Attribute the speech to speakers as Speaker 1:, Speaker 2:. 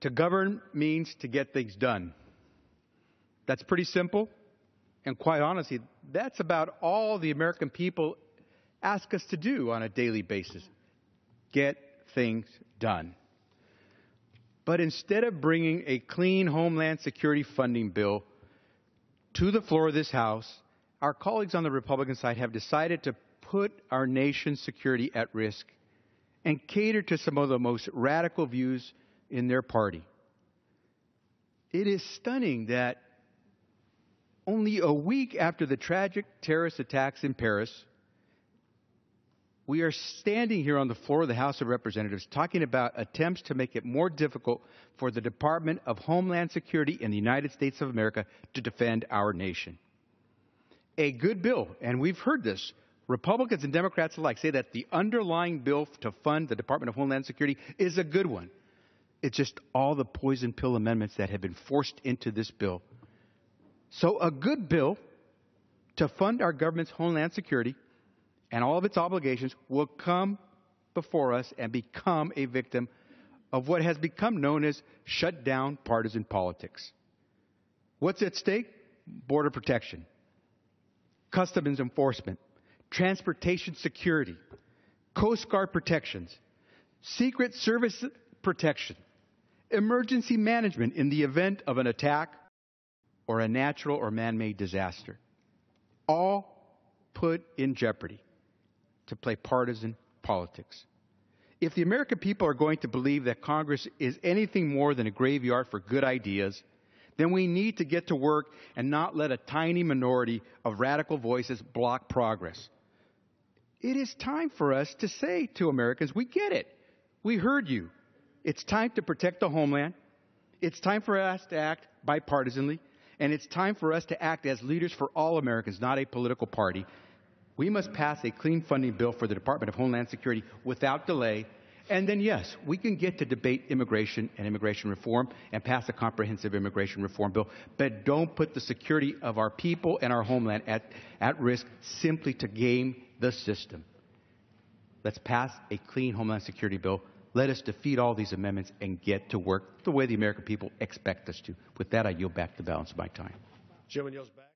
Speaker 1: To govern means to get things done. That's pretty simple. And quite honestly, that's about all the American people ask us to do on a daily basis. Get things done. But instead of bringing a clean Homeland Security funding bill to the floor of this House, our colleagues on the Republican side have decided to put our nation's security at risk and cater to some of the most radical views in their party. It is stunning that only a week after the tragic terrorist attacks in Paris, we are standing here on the floor of the House of Representatives talking about attempts to make it more difficult for the Department of Homeland Security in the United States of America to defend our nation. A good bill, and we've heard this, Republicans and Democrats alike say that the underlying bill to fund the Department of Homeland Security is a good one. It's just all the poison pill amendments that have been forced into this bill. So a good bill to fund our government's Homeland Security and all of its obligations will come before us and become a victim of what has become known as shut-down partisan politics. What's at stake? Border protection, customs enforcement, transportation security, Coast Guard protections, Secret Service protection, emergency management in the event of an attack or a natural or man-made disaster, all put in jeopardy to play partisan politics. If the American people are going to believe that Congress is anything more than a graveyard for good ideas, then we need to get to work and not let a tiny minority of radical voices block progress. It is time for us to say to Americans, we get it. We heard you. It's time to protect the homeland. It's time for us to act bipartisanly. And it's time for us to act as leaders for all Americans, not a political party. We must pass a clean funding bill for the Department of Homeland Security without delay. And then, yes, we can get to debate immigration and immigration reform and pass a comprehensive immigration reform bill. But don't put the security of our people and our homeland at risk simply to game the system. Let's pass a clean Homeland Security bill. Let us defeat all these amendments and get to work the way the American people expect us to. With that, I yield back the balance of my time.
Speaker 2: Gentleman yields back.